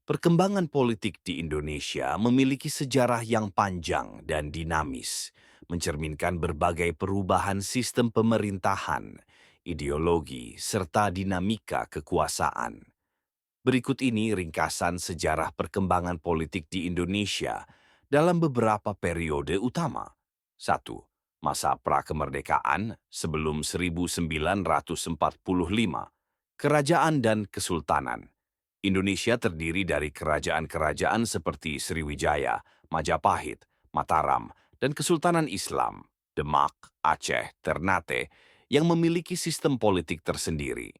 Perkembangan politik di Indonesia memiliki sejarah yang panjang dan dinamis, mencerminkan berbagai perubahan sistem pemerintahan, ideologi, serta dinamika kekuasaan. Berikut ini ringkasan sejarah perkembangan politik di Indonesia dalam beberapa periode utama. 1. Masa prakemerdekaan sebelum 1945. Kerajaan dan Kesultanan. Indonesia terdiri dari kerajaan-kerajaan seperti Sriwijaya, Majapahit, Mataram, dan Kesultanan Islam, Demak, Aceh, Ternate, yang memiliki sistem politik tersendiri.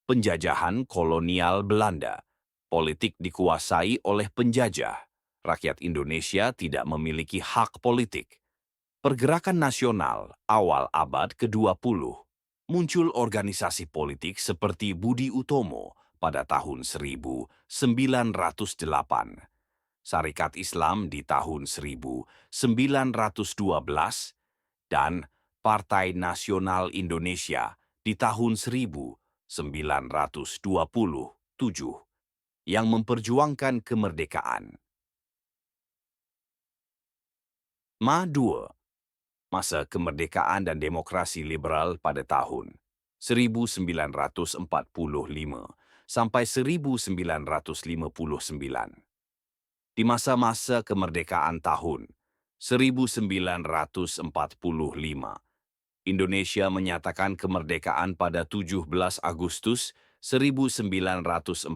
Penjajahan kolonial Belanda. Politik dikuasai oleh penjajah. Rakyat Indonesia tidak memiliki hak politik. Pergerakan nasional awal abad ke-20. Muncul organisasi politik seperti Budi Utomo pada tahun 1908. Syarikat Islam di tahun 1912 dan Partai Nasional Indonesia di tahun 1927 yang memperjuangkan kemerdekaan. Ma. 2. Masa kemerdekaan dan demokrasi liberal pada tahun 1945 sampai 1959. Di masa-masa kemerdekaan tahun 1945, Indonesia menyatakan kemerdekaan pada 17 Agustus 1945.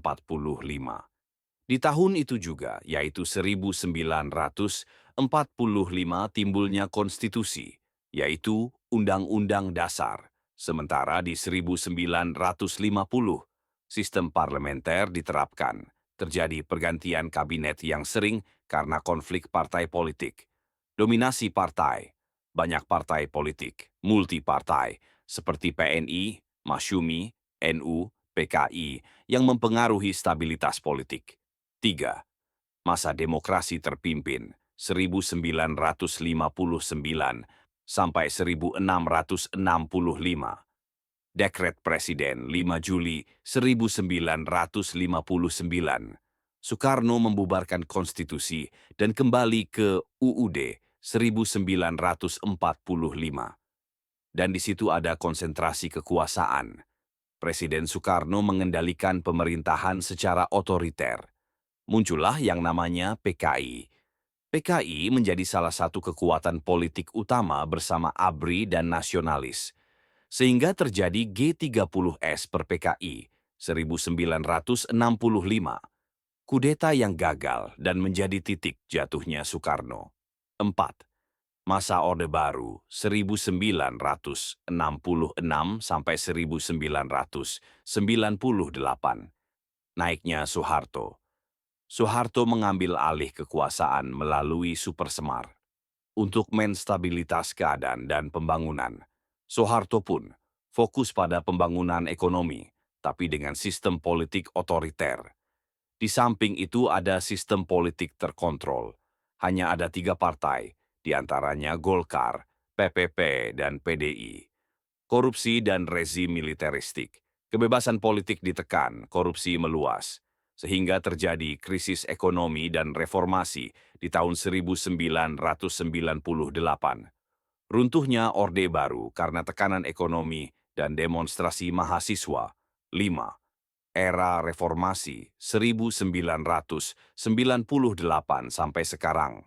Di tahun itu juga, yaitu 1945, timbulnya konstitusi, yaitu Undang-Undang Dasar. Sementara di 1950, sistem parlementer diterapkan. Terjadi pergantian kabinet yang sering karena konflik partai politik. Dominasi partai, banyak partai politik, multipartai, seperti PNI, Masyumi, NU, PKI, yang mempengaruhi stabilitas politik. 3. Masa demokrasi terpimpin 1959 sampai 1665. Dekret Presiden 5 Juli 1959. Soekarno membubarkan konstitusi dan kembali ke UUD 1945. Dan di situ ada konsentrasi kekuasaan. Presiden Soekarno mengendalikan pemerintahan secara otoriter. Muncullah yang namanya PKI. PKI menjadi salah satu kekuatan politik utama bersama ABRI dan nasionalis, sehingga terjadi G30S per PKI 1965, kudeta yang gagal dan menjadi titik jatuhnya Soekarno. 4. Masa Orde Baru 1966 sampai 1998. Naiknya Soeharto. Soeharto mengambil alih kekuasaan melalui Supersemar. Untuk menstabilitas keadaan dan pembangunan, Soeharto pun fokus pada pembangunan ekonomi, tapi dengan sistem politik otoriter. Di samping itu ada sistem politik terkontrol. Hanya ada 3 partai, di antaranya Golkar, PPP, dan PDI. Korupsi dan rezim militeristik. Kebebasan politik ditekan, korupsi meluas, sehingga terjadi krisis ekonomi dan reformasi di tahun 1998. Runtuhnya Orde Baru karena tekanan ekonomi dan demonstrasi mahasiswa. 5. Era reformasi 1998 sampai sekarang.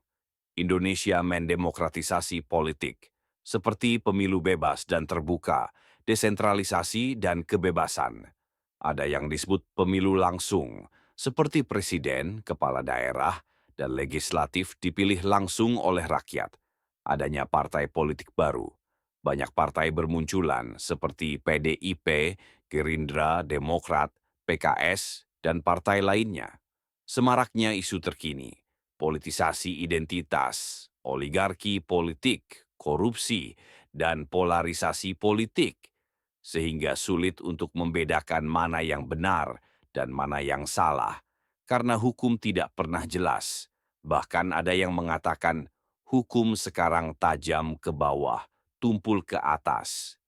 Indonesia mendemokratisasi politik, seperti pemilu bebas dan terbuka, desentralisasi dan kebebasan. Ada yang disebut pemilu langsung, seperti presiden, kepala daerah, dan legislatif dipilih langsung oleh rakyat. Adanya partai politik baru. Banyak partai bermunculan seperti PDIP, Gerindra, Demokrat, PKS, dan partai lainnya. Semaraknya isu terkini, politisasi identitas, oligarki politik, korupsi, dan polarisasi politik, sehingga sulit untuk membedakan mana yang benar dan mana yang salah, karena hukum tidak pernah jelas. Bahkan ada yang mengatakan, hukum sekarang tajam ke bawah, tumpul ke atas.